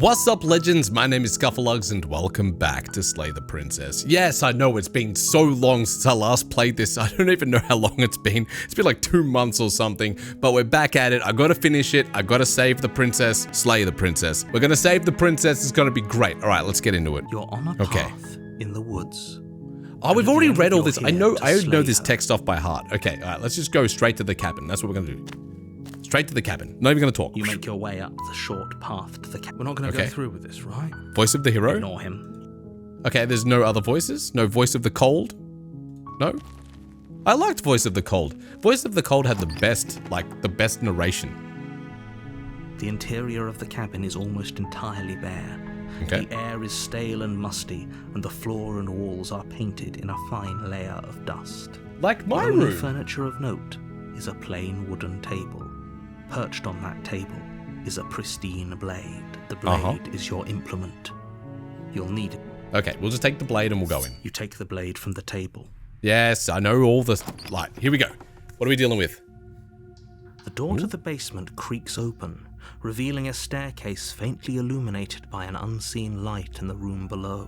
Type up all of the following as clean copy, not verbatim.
What's up, legends? My name is Skuffalugs and welcome back to Slay the Princess. Yes, I know it's been so long since I last played this. I don't even know how long it's been. It's been like 2 months or something, but we're back at it. I gotta finish it. I gotta save the princess, slay the princess. We're gonna save the princess. It's gonna be great. All right, let's get into it. You're on a path in the woods. Oh, we've already read all this. I know this text off by heart. Okay, all right, let's just go straight to the cabin. That's what we're gonna do. Straight to the cabin. Not even gonna talk. You make your way up the short path to the cabin. We're not gonna go through with this, right? Voice of the hero? Ignore him. Okay, there's no other voices? No voice of the cold? No? I liked Voice of the Cold. Voice of the Cold had the best narration. The interior of the cabin is almost entirely bare. Okay. The air is stale and musty, and the floor and walls are painted in a fine layer of dust. Like my The only room. furniture of note is a plain wooden table. Perched on that table is a pristine blade. The blade is your implement. You'll need it. Okay, we'll just take the blade and we'll go in. You take the blade from the table. Yes, I know all this. Like, here we go. What are we dealing with? The door to the basement creaks open, revealing a staircase faintly illuminated by an unseen light in the room below.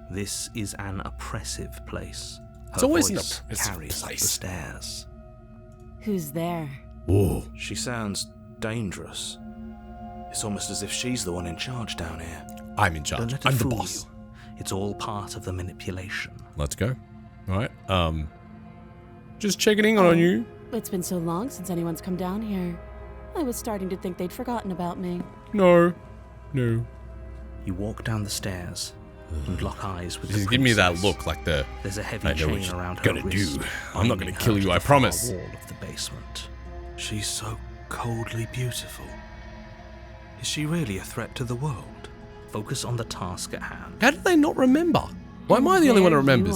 This is an oppressive place. Her It's always an voice oppressive carries up the place. stairs. Who's there? Whoa. She sounds dangerous. It's almost as if she's the one in charge down here. I'm in Don't charge. let it I'm the fool boss. you. It's all part of the manipulation. Let's go. All right. Just checking in on you. It's been so long since anyone's come down here. I was starting to think they'd forgotten about me. No. You walk down the stairs and lock eyes with the Just give me that princess. look like the... There's a heavy I know what chain you're around her gonna wrist. do. I'm not gonna binding kill her you, to I the far promise. wall of the basement. She's so coldly beautiful. Is she really a threat to the world? Focus on the task at hand. How did they not remember? Why am I the only one who remembers?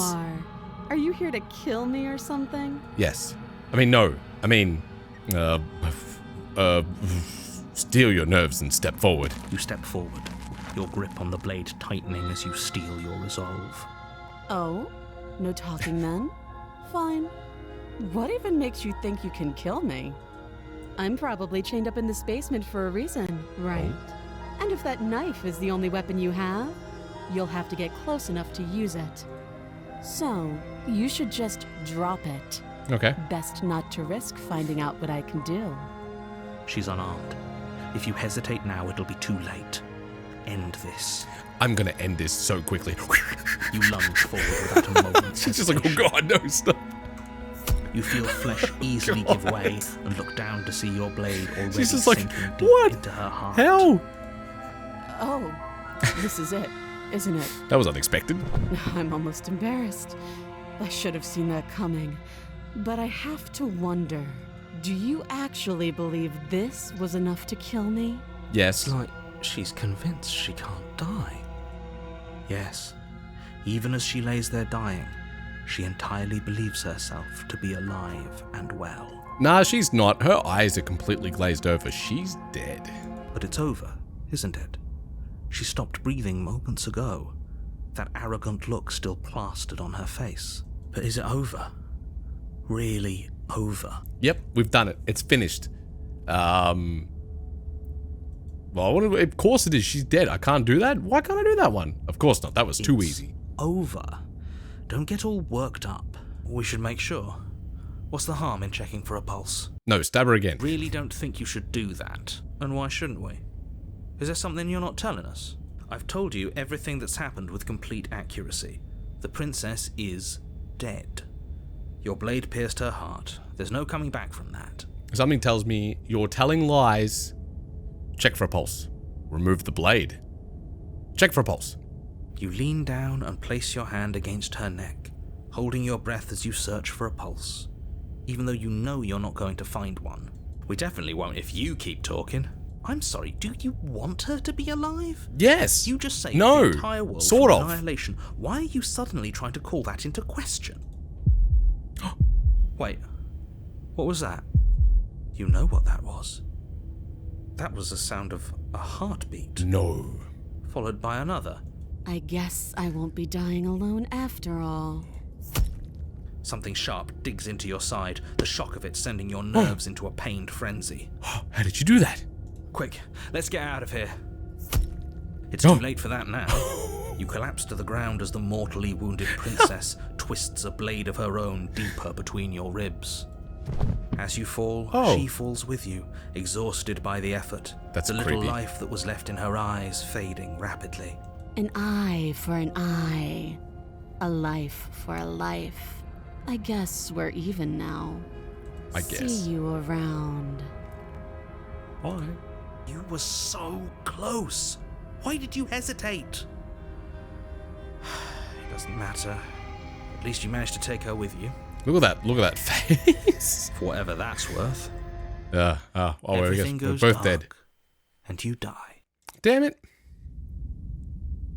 Are you here to kill me or something? Yes. I mean, no. I mean, steal your nerves and step forward. You step forward, your grip on the blade tightening as you steel your resolve. Oh? No talking then? Fine. What even makes you think you can kill me? I'm probably chained up in this basement for a reason, right? And if that knife is the only weapon you have, you'll have to get close enough to use it. So, you should just drop it. Okay. Best not to risk finding out what I can do. She's unarmed. If you hesitate now, it'll be too late. End this. I'm gonna end this so quickly. You lunge forward without a moment's She's just like, oh hesitation. god, no, stop. You feel flesh easily give way and look down to see your blade already She's just like, sinking deep what? into her heart. Hell. Oh, this is it, isn't it? That was unexpected. I'm almost embarrassed. I should have seen that coming. But I have to wonder, do you actually believe this was enough to kill me? Yes. It's like she's convinced she can't die. Yes, even as she lays there dying, she entirely believes herself to be alive and well. Nah, she's not. Her eyes are completely glazed over. She's dead. But it's over, isn't it? She stopped breathing moments ago. That arrogant look still plastered on her face. But is it over? Really over? Yep, we've done it. It's finished. Well, of course it is. She's dead. I can't do that. Why can't I do that one? Of course not. That was too easy. Over. Don't get all worked up. We should make sure. What's the harm in checking for a pulse? No, stab her again. Really don't think you should do that. And why shouldn't we? Is there something you're not telling us? I've told you everything that's happened with complete accuracy. The princess is dead. Your blade pierced her heart. There's no coming back from that. Something tells me you're telling lies. Check for a pulse. Remove the blade. Check for a pulse. You lean down and place your hand against her neck, holding your breath as you search for a pulse, even though you know you're not going to find one. We definitely won't if you keep talking. I'm sorry, do you want her to be alive? Yes. You just saved No. the entire world Sort from of. annihilation. Why are you suddenly trying to call that into question? Wait, what was that? You know what that was. That was the sound of a heartbeat, No. followed by another. I guess I won't be dying alone after all. Something sharp digs into your side, the shock of it sending your nerves into a pained frenzy. How did you do that? Quick, let's get out of here. It's too late for that now. You collapse to the ground as the mortally wounded princess twists a blade of her own deeper between your ribs. As you fall, she falls with you, exhausted by the effort. That's the little creepy. life that was left in her eyes fading rapidly. An eye for an eye. A life for a life. I guess we're even now. I guess. See you around. Bye. You were so close. Why did you hesitate? It doesn't matter. At least you managed to take her with you. Look at that face. For whatever that's worth. We're Everything goes both dark, dead. and you die. Damn it.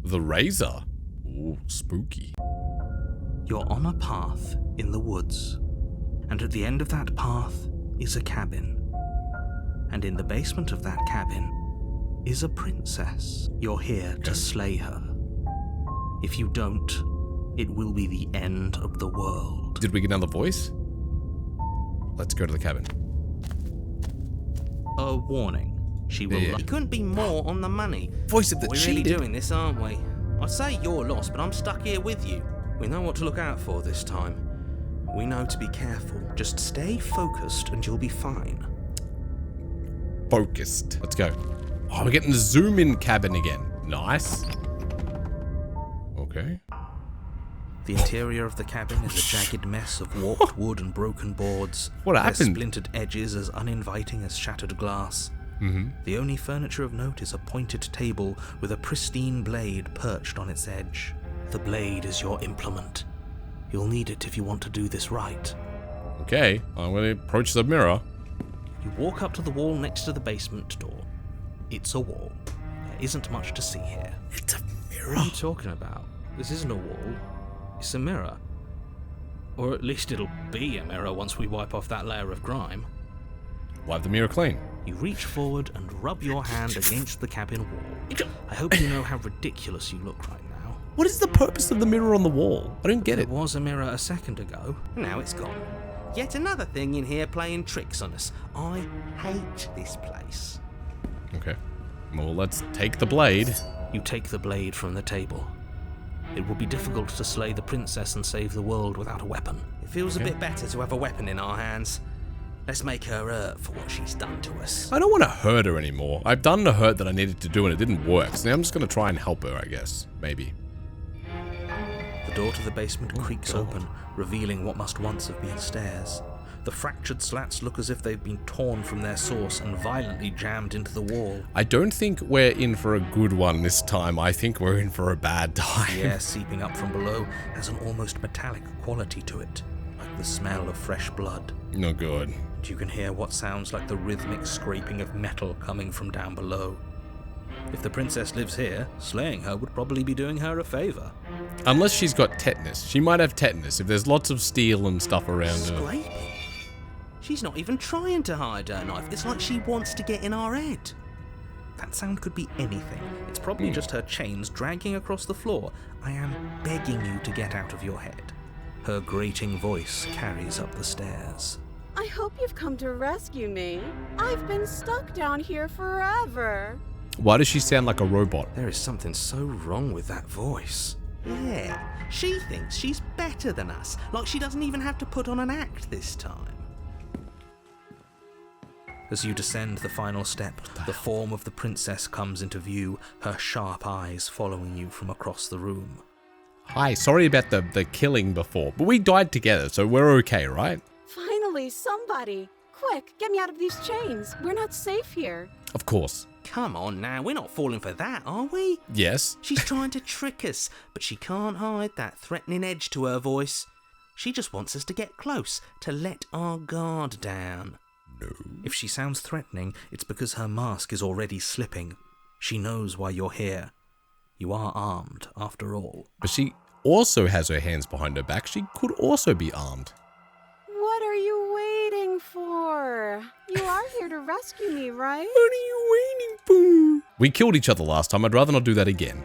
The razor. Ooh, spooky. You're on a path in the woods, and at the end of that path is a cabin. And in the basement of that cabin is a princess. You're here to slay her. If you don't, it will be the end of the world. Did we get another voice? Let's go to the cabin. A warning. She will. Yeah. We couldn't be more on the money. Voice of the We're really doing this, aren't we? I'd say you're lost, but I'm stuck here with you. We know what to look out for this time. We know to be careful. Just stay focused and you'll be fine. Focused. Let's go. Oh, we're getting the zoom in cabin again. Nice. Okay. The interior of the cabin is a jagged mess of warped wood and broken boards. What Their happened? splintered edges as uninviting as shattered glass. The only furniture of note is a pointed table with a pristine blade perched on its edge. The blade is your implement. You'll need it if you want to do this right. Okay. I'm going to approach the mirror. You walk up to the wall next to the basement door. It's a wall. There isn't much to see here. It's a mirror. What are you talking about? This isn't a wall. It's a mirror. Or at least it'll be a mirror once we wipe off that layer of grime. Wipe the mirror clean. You reach forward and rub your hand against the cabin wall. I hope you know how ridiculous you look right now. What is the purpose of the mirror on the wall? I don't get There it. was a mirror a second ago, and now it's gone. Yet another thing in here playing tricks on us. I hate this place. Okay. Well, let's take the blade. You take the blade from the table. It will be difficult to slay the princess and save the world without a weapon. It feels a bit better to have a weapon in our hands. Let's make her hurt for what she's done to us. I don't want to hurt her anymore. I've done the hurt that I needed to do and it didn't work. So now I'm just going to try and help her, I guess. Maybe. The door to the basement creaks open, revealing what must once have been stairs. The fractured slats look as if they've been torn from their source and violently jammed into the wall. I don't think we're in for a good one this time. I think we're in for a bad time. The air seeping up from below has an almost metallic quality to it, like the smell of fresh blood. No good. And you can hear what sounds like the rhythmic scraping of metal coming from down below. If the princess lives here, slaying her would probably be doing her a favor. Unless she's got tetanus. She might have tetanus if there's lots of steel and stuff around her. Scraping? She's not even trying to hide her knife. It's like she wants to get in our head. That sound could be anything. It's probably just her chains dragging across the floor. I am begging you to get out of your head. Her grating voice carries up the stairs. I hope you've come to rescue me. I've been stuck down here forever. Why does she sound like a robot? There is something so wrong with that voice. Yeah, she thinks she's better than us, like she doesn't even have to put on an act this time. As you descend the final step, the form of the princess comes into view, her sharp eyes following you from across the room. Hi, sorry about the killing before, but we died together, so we're okay, right? Finally, somebody. Quick, get me out of these chains. We're not safe here. Of course. Come on now, we're not falling for that, are we? Yes. She's trying to trick us, but she can't hide that threatening edge to her voice. She just wants us to get close, to let our guard down. No. If she sounds threatening, it's because her mask is already slipping. She knows why you're here. You are armed, after all. But she also has her hands behind her back. She could also be armed. What are you waiting for? You are here to rescue me, right? What are you waiting for? We killed each other last time. I'd rather not do that again.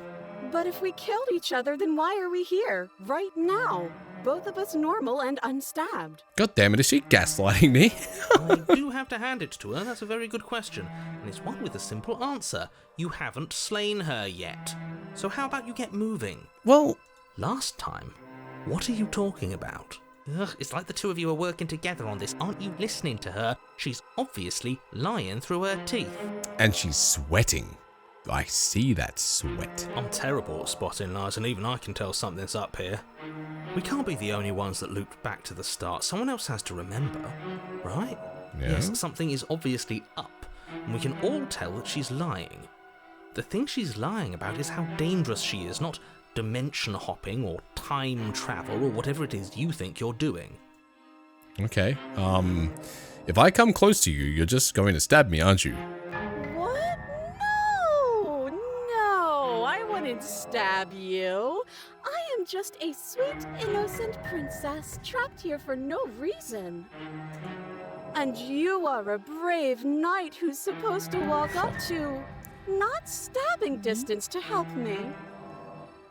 But if we killed each other, then why are we here, right now? both of us normal and unstabbed. God damn it, is she gaslighting me? I do have to hand it to her. That's a very good question. And it's one with a simple answer. You haven't slain her yet. So how about you get moving? Well, Last time? What are you talking about? Ugh, it's like the two of you are working together on this. Aren't you listening to her? She's obviously lying through her teeth. and she's sweating. I see that sweat. I'm terrible at spotting lies, and even I can tell something's up here. We can't be the only ones that looped back to the start. Someone else has to remember, right? Yeah. Yes, something is obviously up, and we can all tell that she's lying. The thing she's lying about is how dangerous she is, not dimension hopping or time travel or whatever it is you think you're doing. Okay. If I come close to you, you're just going to stab me, aren't you? What? No, I wouldn't stab you. I am just a sweet, innocent princess trapped here for no reason. And you are a brave knight who's supposed to walk up to not stabbing distance to help me.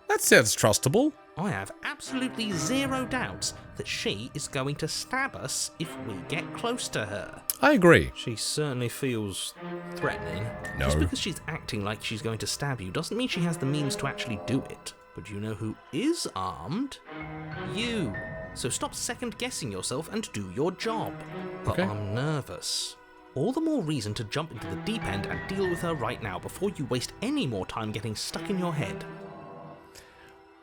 That sounds trustable. I have absolutely zero doubts that she is going to stab us if we get close to her. I agree. She certainly feels threatening. No. Just because she's acting like she's going to stab you doesn't mean she has the means to actually do it. But you know who is armed? You. So stop second-guessing yourself and do your job. But Okay. I'm nervous. All the more reason to jump into the deep end and deal with her right now before you waste any more time getting stuck in your head.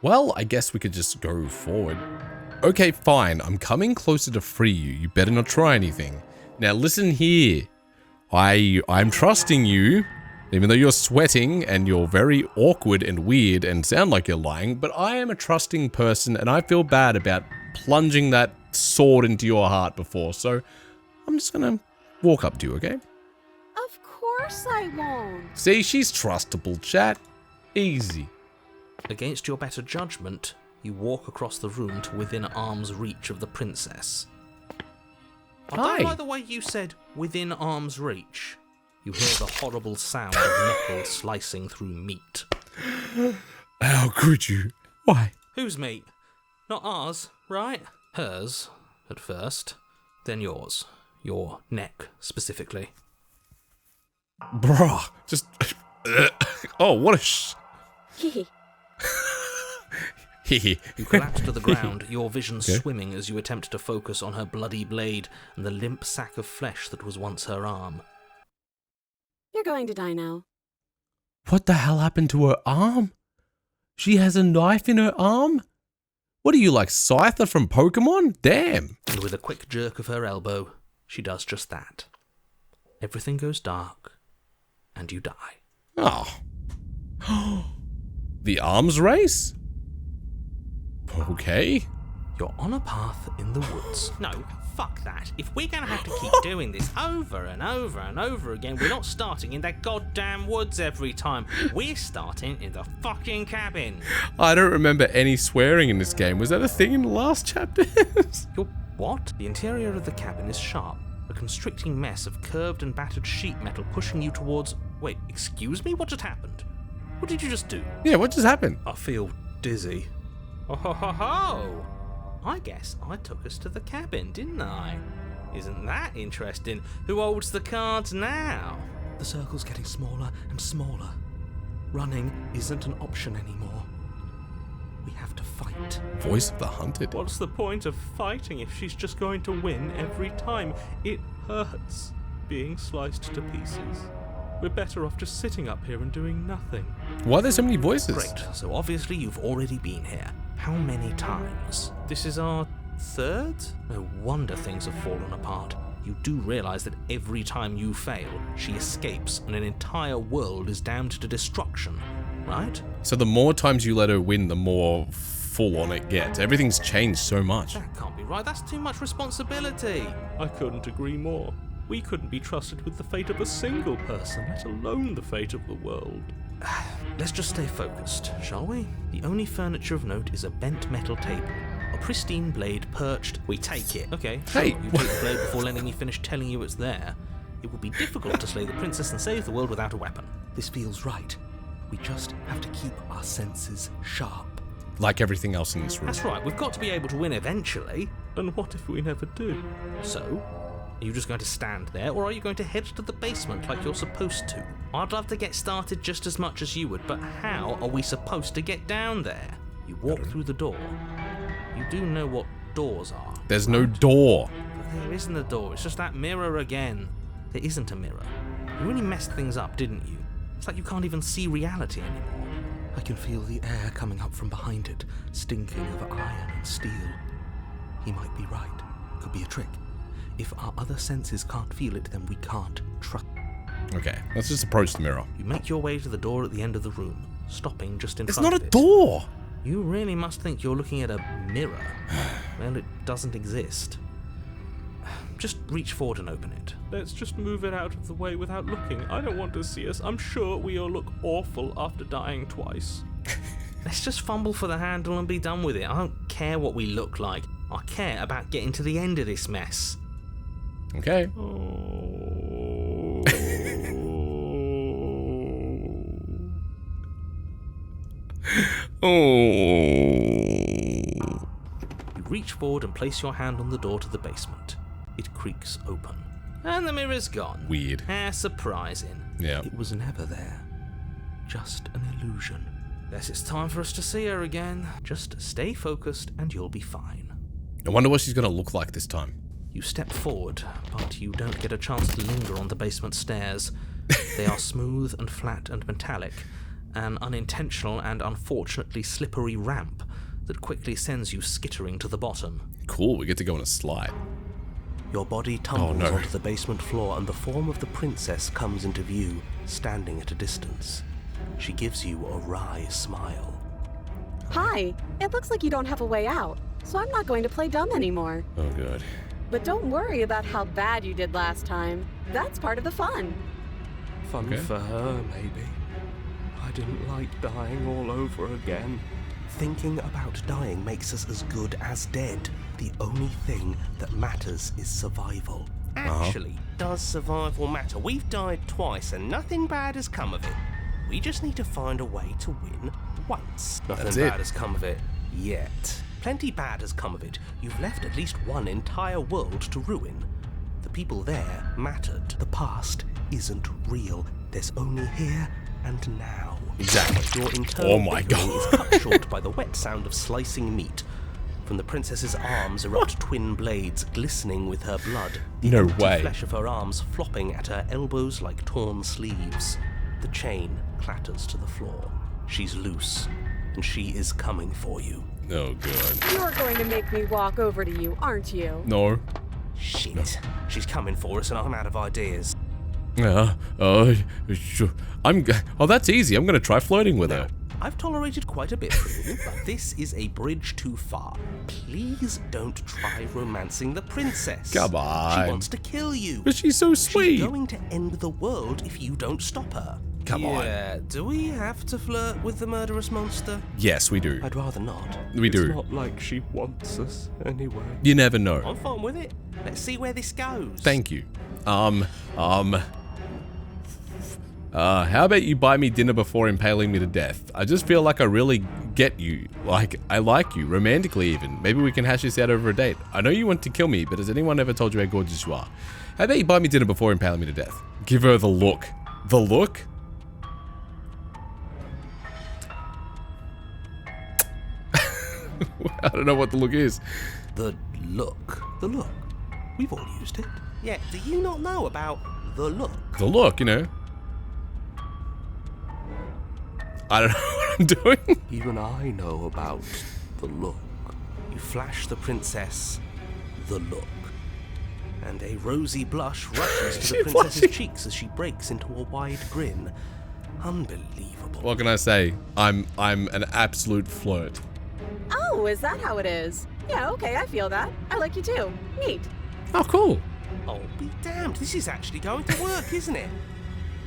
Well, I guess we could just go forward. Okay, fine. I'm coming closer to free you. You better not try anything. Now listen here. I'm trusting you, even though you're sweating and you're very awkward and weird and sound like you're lying, but I am a trusting person and I feel bad about plunging that sword into your heart before, so I'm just gonna walk up to you, okay? Of course I won't. See, she's trustable, chat. Easy. Against your better judgment, you walk across the room to within arm's reach of the princess. I Hi. don't like the way you said within arm's reach. You hear the horrible sound of metal slicing through meat. How could you? Why? Whose meat? Not ours, right? Hers, at first. Then yours. Your neck, specifically. Bruh, just... oh, what a Hehe. You collapse to the ground, your vision Okay. swimming as you attempt to focus on her bloody blade and the limp sack of flesh that was once her arm. You're going to die now. What the hell happened to her arm? She has a knife in her arm? What are you, like Scyther from Pokemon? Damn. And with a quick jerk of her elbow, she does just that. Everything goes dark, and you die. Oh. The arms race? Okay. You're on a path in the woods. No, fuck that. If we're gonna have to keep doing this over and over and over again, we're not starting in that goddamn woods every time. We're starting in the fucking cabin. I don't remember any swearing in this game. Was that a thing in the last chapters? You're what? The interior of the cabin is sharp. A constricting mess of curved and battered sheet metal pushing you towards... Wait, excuse me? What just happened? What did you just do? Yeah, what just happened? I feel dizzy. Oh ho ho ho! I guess I took us to the cabin, didn't I? Isn't that interesting? Who holds the cards now? The circle's getting smaller and smaller. Running isn't an option anymore. We have to fight. Voice of the Hunted. What's the point of fighting if she's just going to win every time? It hurts being sliced to pieces. We're better off just sitting up here and doing nothing. Why are there so many voices? Great, so obviously you've already been here. How many times? This is our third? No wonder things have fallen apart. You do realise that every time you fail, she escapes and an entire world is damned to destruction, right? So the more times you let her win, the more full on it gets. Everything's changed so much. That can't be right, that's too much responsibility. I couldn't agree more. We couldn't be trusted with the fate of a single person, let alone the fate of the world. Let's just stay focused, shall we? The only furniture of note is a bent metal table. A pristine blade perched. We take it. Okay, Hey, sure, you take the blade before letting me finish telling you it's there. It would be difficult to slay the princess and save the world without a weapon. This feels right. We just have to keep our senses sharp. like everything else in this room. That's right, we've got to be able to win eventually. And what if we never do? So, are you just going to stand there, or are you going to head to the basement like you're supposed to? I'd love to get started just as much as you would, but how are we supposed to get down there? You walk through the door. You do know what doors are. There's no door. But there isn't a door, it's just that mirror again. There isn't a mirror. You really messed things up, didn't you? It's like you can't even see reality anymore. I can feel the air coming up from behind it, stinking of iron and steel. He might be right. Could be a trick. If our other senses can't feel it, then we can't trust. Okay, let's just approach the mirror. You make your way to the door at the end of the room, stopping just in It's front not of a it. door. You really must think you're looking at a mirror. Well, it doesn't exist. Just reach forward and open it. Let's just move it out of the way without looking. I don't want to see us. I'm sure we all look awful after dying twice. Let's just fumble for the handle and be done with it. I don't care what we look like. I care about getting to the end of this mess. Okay. Oh. You reach forward and place your hand on the door to the basement. It creaks open. And the mirror's gone. Weird. How surprising. Yeah. It was never there. Just an illusion. Guess it's time for us to see her again. Just stay focused and you'll be fine. I wonder what she's gonna look like this time. You step forward, but you don't get a chance to linger on the basement stairs. They are smooth and flat and metallic, an unintentional and unfortunately slippery ramp that quickly sends you skittering to the bottom. Cool, we get to go on a slide. Your body tumbles no. onto the basement floor and the form of the princess comes into view, standing at a distance. She gives you a wry smile. Hi, it looks like you don't have a way out, so I'm not going to play dumb anymore. Oh god. But don't worry about how bad you did last time. That's part of the fun. Fun Okay. for her, maybe. I didn't like dying all over again. Thinking about dying makes us as good as dead. The only thing that matters is survival. Actually, does survival matter? We've died twice and nothing bad has come of it. We just need to find a way to win once. Nothing That's bad it. has come of it yet. Plenty bad has come of it. You've left at least one entire world to ruin. The people there mattered. The past isn't real. There's only here and now. Exactly. Your internal Oh my bickering God. is cut short by the wet sound of slicing meat. From the princess's arms erupt twin blades glistening with her blood. The No empty way. flesh of her arms flopping at her elbows like torn sleeves. The chain clatters to the floor. She's loose, and she is coming for you. Oh god. You're going to make me walk over to you, aren't you? No. Shit. She's coming for us and I'm out of ideas. Sure. Oh, that's easy. I'm gonna try flirting with her. I've tolerated quite a bit from you, but this is a bridge too far. Please don't try romancing the princess. Come on. She wants to kill you. But she's so sweet. She's going to end the world if you don't stop her. Come on. Yeah, do we have to flirt with the murderous monster? Yes, we do. I'd rather not. We It's do. not like she wants us anyway. You never know. I'm fine with it. Let's see where this goes. Thank you. How about you buy me dinner before impaling me to death? I just feel like I really get you. Like, I like you, romantically even. Maybe we can hash this out over a date. I know you want to kill me, but has anyone ever told you how gorgeous you are? How about you buy me dinner before impaling me to death? Give her the look. The look? I don't know what the look is. The look. The look. We've all used it. Yeah, do you not know about the look? The look, you know. I don't know what I'm doing. Even I know about the look. You flash the princess the look. And a rosy blush rushes to the She princess's blushing. cheeks as she breaks into a wide grin. Unbelievable. What can I say? I'm an absolute flirt. Oh, is that how it is? Yeah, okay, I feel that. I like you too. Neat. Oh, cool. Oh, be damned. This is actually going to work, isn't it?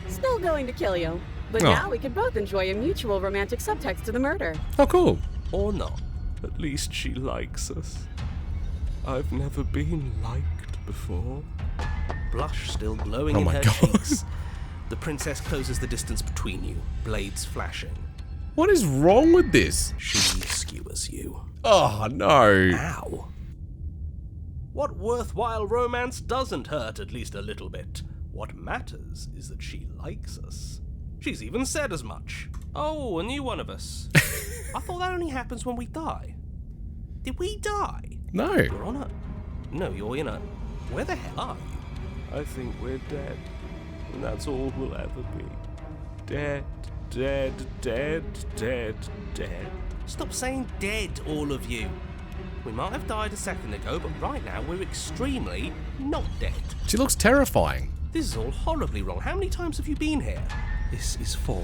Still going to kill you. But Oh. now we can both enjoy a mutual romantic subtext to the murder. Oh, cool. Or not. At least she likes us. I've never been liked before. Blush still glowing Oh in my her God. cheeks. The princess closes the distance between you, blades flashing. What is wrong with this? She skewers you. Oh, no. Ow. What worthwhile romance doesn't hurt at least a little bit? What matters is that she likes us. She's even said as much. Oh, a new one of us. I thought that only happens when we die. Did we die? No. You're on a... No, you're in a... Where the hell are you? I think we're dead. And that's all we'll ever be. Dead, dead, dead, dead, dead. Stop saying dead, all of you. We might have died a second ago, but right now we're extremely not dead. She looks terrifying. This is all horribly wrong. How many times have you been here? This is 4.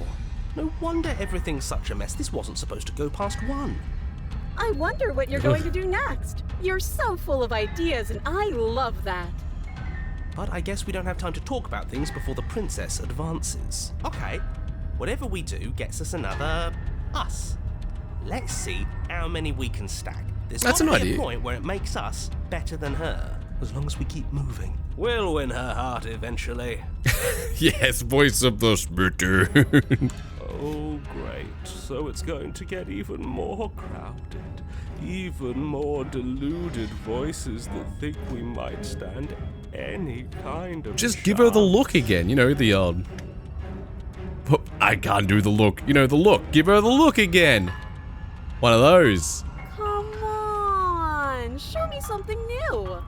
No wonder everything's such a mess. This wasn't supposed to go past 1. I wonder what you're going to do next. You're so full of ideas, and I love that. But I guess we don't have time to talk about things before the princess advances. Okay, whatever we do gets us another us. Let's see how many we can stack. There's That's an gotta be idea. a point where it makes us better than her. As long as we keep moving. We'll win her heart eventually. Yes, voice of the spittoon. Oh, great. So it's going to get even more crowded. Even more deluded voices that think we might stand any kind of Just give her the chance. look again. You know, the I can't do the look. You know, the look. Give her the look again. One of those. Come on, show me something new.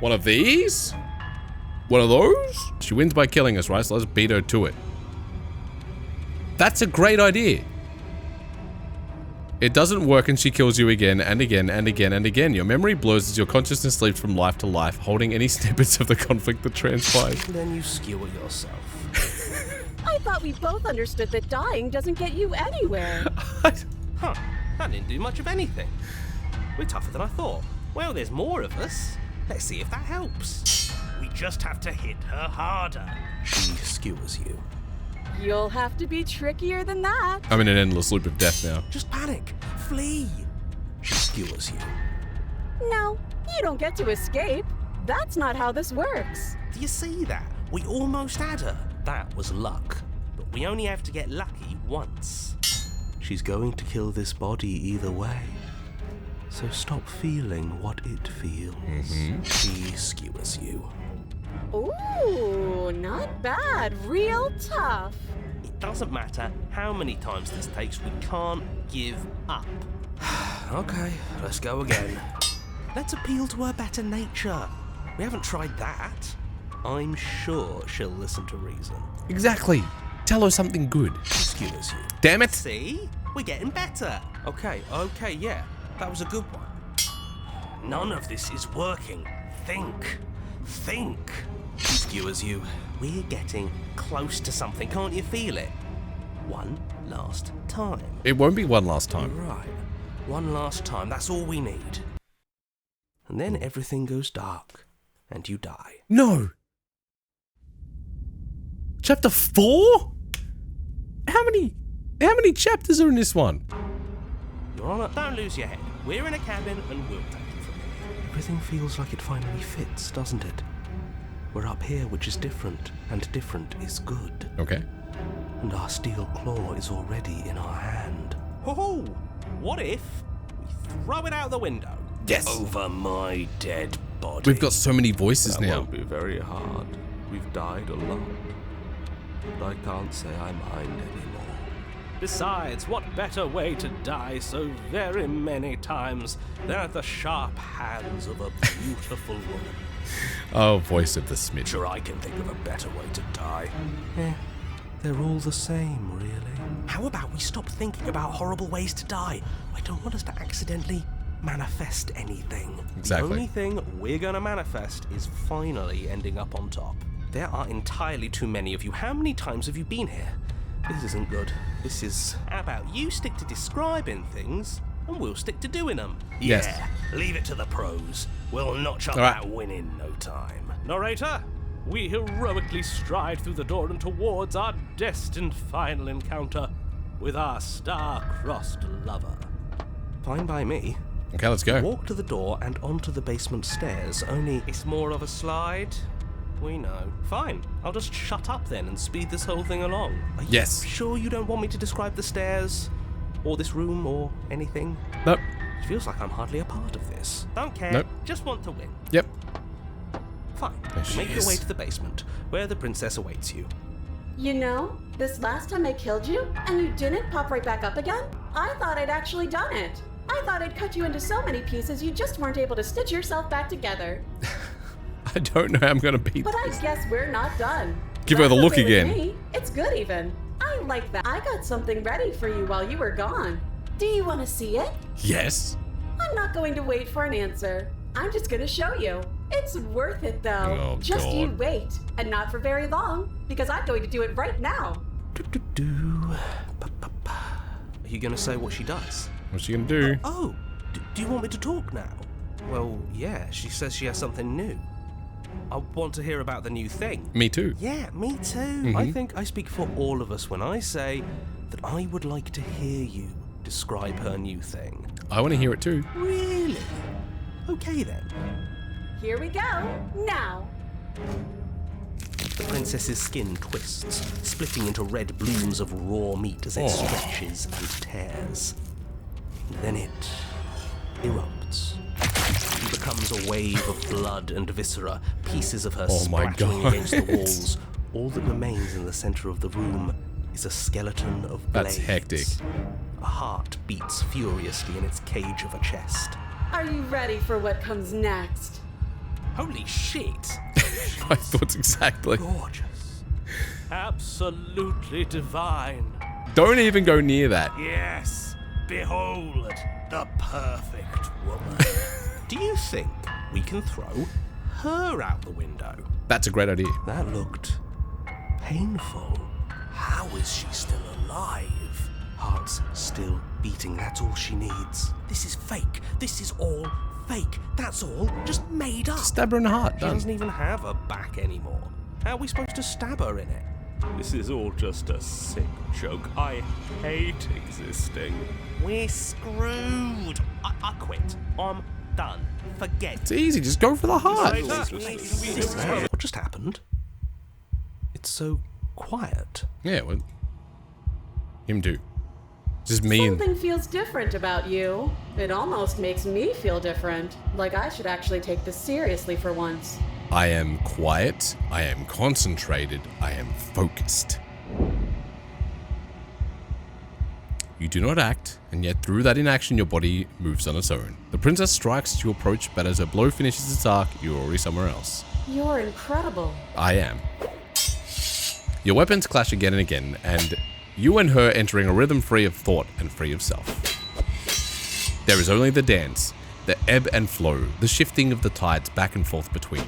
One of these? One of those? She wins by killing us, right? So let's beat her to it. That's a great idea. It doesn't work and she kills you again and again and again and again. Your memory blurs as your consciousness sleeps from life to life, holding any snippets of the conflict that transpires. Then you skewer yourself. I thought we both understood that dying doesn't get you anywhere. Huh, that didn't do much of anything. We're tougher than I thought. Well, there's more of us. Let's see if that helps. We just have to hit her harder. She skewers you. You'll have to be trickier than that. I'm in an endless loop of death now. Just panic. Flee. She skewers you. No, you don't get to escape. That's not how this works. Do you see that? We almost had her. That was luck. But we only have to get lucky once. She's going to kill this body either way. So stop feeling what it feels. She skewers you. Ooh, not bad. Real tough. It doesn't matter how many times this takes, we can't give up. Okay, let's go again. Let's appeal to her better nature. We haven't tried that. I'm sure she'll listen to reason. Exactly. Tell her something good. She skewers you. Damn it. See? We're getting better. Okay, yeah. That was a good one. None of this is working. Think. She skewers you. We're getting close to something. Can't you feel it? One last time. It won't be one last time. Right. One last time, that's all we need. And then everything goes dark, and you die. No. Chapter 4? How many chapters are in this one? You're on it. Don't lose your head. We're in a cabin and we'll take it from here. Everything feels like it finally fits, doesn't it? We're up here, which is different, and different is good. Okay. And our steel claw is already in our hand. Ho-ho! What if we throw it out the window? Yes. Over my dead body. We've got so many voices That now. won't be very hard. We've died a lot. But I can't say I mind anymore. Besides, what better way to die so very many times than at the sharp hands of a beautiful woman? Oh, voice of the Smith. Sure, I can think of a better way to die. They're all the same, really. How about we stop thinking about horrible ways to die? I don't want us to accidentally manifest anything. Exactly. The only thing we're gonna manifest is finally ending up on top. There are entirely too many of you. How many times have you been here? This isn't good. This is... How about you stick to describing things and we'll stick to doing them? Yes. Yeah, leave it to the pros. We'll notch up All right. that win in no time. Narrator, we heroically stride through the door and towards our destined final encounter with our star-crossed lover. Fine by me. Okay, let's go. Walk to the door and onto the basement stairs, only... It's more of a slide. We know. Fine. I'll just shut up then and speed this whole thing along. Are you Yes. sure you don't want me to describe the stairs? Or this room or anything? Nope. It feels like I'm hardly a part of this. Don't care. Nope. Just want to win. Yep. Fine. There she Make your is. way to the basement, where the princess awaits you. You know, this last time I killed you, and you didn't pop right back up again, I thought I'd actually done it. I thought I'd cut you into so many pieces you just weren't able to stitch yourself back together. I don't know how I'm gonna beat But I this. guess we're not done. Give her the That's look okay with again. me. It's good even. I like that. I got something ready for you while you were gone. Do you want to see it? Yes. I'm not going to wait for an answer. I'm just going to show you. It's worth it though. Oh, just you God. wait. And not for very long, because I'm going to do it right now. Are you going to say what she does? What's she gonna do? Oh, do you want me to talk now? Well, yeah, she says she has something new. I want to hear about the new thing. Me too. Yeah, me too. I think I speak for all of us when I say that I would like to hear you describe her new thing. I want to hear it too. Really? Okay then. Here we go. Now. The princess's skin twists, splitting into red blooms of raw meat as it stretches and tears. Then it erupts. She becomes a wave of blood and viscera, pieces of her Oh my splattering God. against the walls. All that remains in the center of the room is a skeleton of blades. That's hectic. A heart beats furiously in its cage of a chest. Are you ready for what comes next? Holy shit! My thoughts exactly. Gorgeous. Absolutely divine. Don't even go near that. Yes, behold the perfect woman. Do you think we can throw her out the window? That's a great idea. That looked painful. How is she still alive? Heart's still beating, that's all she needs. This is fake. This is all fake. That's all just made up. Stab her in the heart. She Done. doesn't even have a back anymore. How are we supposed to stab her in it? This is all just a sick joke. I hate existing. We're screwed. I quit. I'm done. Forget. It's easy. Just go for the heart. What just happened? It's so quiet. Yeah. Well, him too. Just me and. Something feels different about you. It almost makes me feel different. Like I should actually take this seriously for once. I am quiet. I am concentrated. I am focused. You do not act, and yet through that inaction your body moves on its own. The princess strikes as you approach, but as her blow finishes its arc, you're already somewhere else. You're incredible. I am. Your weapons clash again and again, and you and her entering a rhythm free of thought and free of self. There is only the dance, the ebb and flow, the shifting of the tides back and forth between you.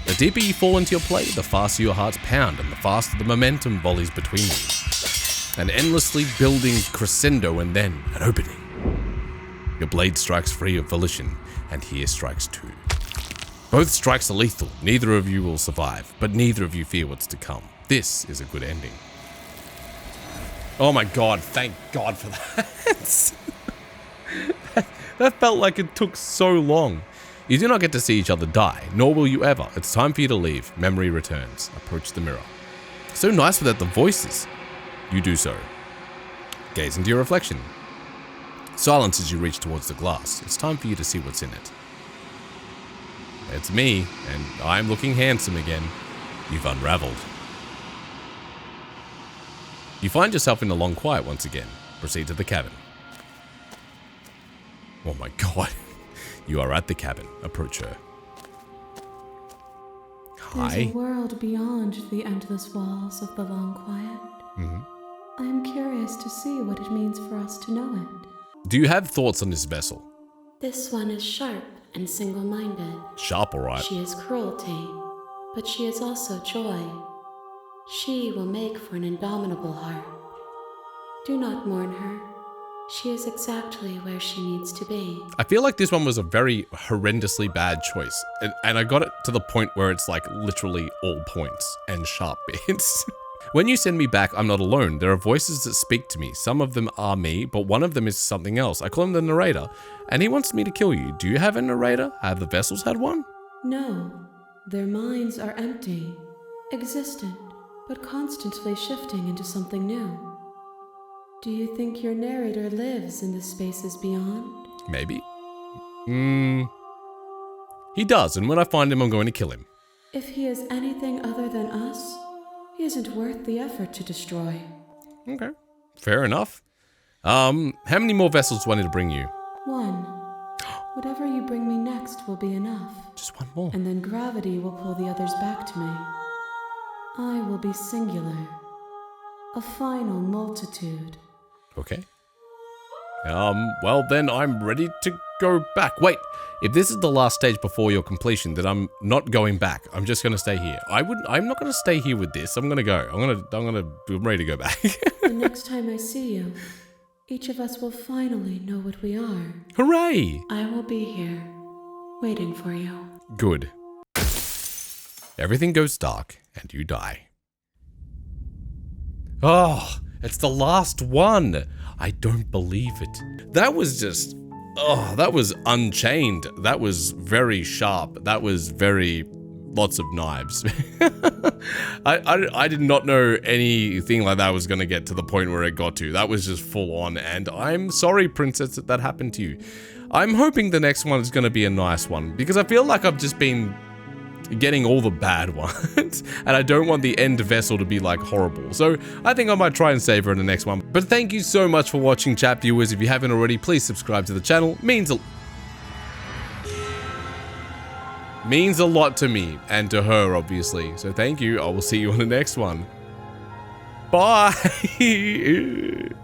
The deeper you fall into your play, the faster your hearts pound and the faster the momentum volleys between you. An endlessly building crescendo and then an opening. Your blade strikes free of volition, and here strikes two. Both strikes are lethal, neither of you will survive, but neither of you fear what's to come. This is a good ending. Oh my god, thank God for that. That felt like it took so long. You do not get to see each other die, nor will you ever. It's time for you to leave. Memory returns. Approach the mirror. So nice without the voices. You do so. Gaze into your reflection. Silence as you reach towards the glass. It's time for you to see what's in it. It's me, and I'm looking handsome again. You've unraveled. You find yourself in the long quiet once again. Proceed to the cabin. Oh my god. You are at the cabin. Approach her. There's Hi. a world beyond the endless walls of the long quiet. I am curious to see what it means for us to know it. Do you have thoughts on this vessel? This one is sharp and single-minded. Sharp, alright. She is cruelty, but she is also joy. She will make for an indomitable heart. Do not mourn her. She is exactly where she needs to be. I feel like this one was a very horrendously bad choice. And I got it to the point where it's like literally all points and sharp bits. When you send me back, I'm not alone. There are voices that speak to me. Some of them are me, but one of them is something else. I call him the narrator, and he wants me to kill you. Do you have a narrator? Have the vessels had one? No, Their minds are empty, existent, but constantly shifting into something new. Do you think your narrator lives in the spaces beyond? Maybe. He does, and when I find him, I'm going to kill him. If he is anything other than us, he isn't worth the effort to destroy. Okay, fair enough. How many more vessels do I need to bring you? 1. Whatever you bring me next will be enough. Just one more. And then gravity will pull the others back to me. I will be singular. A final multitude. Okay. Well then I'm ready to go back. Wait, if this is the last stage before your completion, then I'm not going back. I'm just gonna stay here. I'm not gonna stay here with this. I'm gonna go. I'm ready to go back. The next time I see you, each of us will finally know what we are. Hooray! I will be here, waiting for you. Good. Everything goes dark and you die. Oh, it's the last one. I don't believe it. That was just, that was unchained. That was very sharp. That was very, lots of knives. I did not know anything like that was going to get to the point where it got to. That was just full on, and I'm sorry, princess, that happened to you. I'm hoping the next one is going to be a nice one, because I feel like I've just been getting all the bad ones, and I don't want the end vessel to be like horrible. So I think I might try and save her in the next one. But thank you so much for watching, chat viewers. If you haven't already, please subscribe to the channel. Means a lot to me and to her, obviously. So thank you. I will see you on the next one. Bye.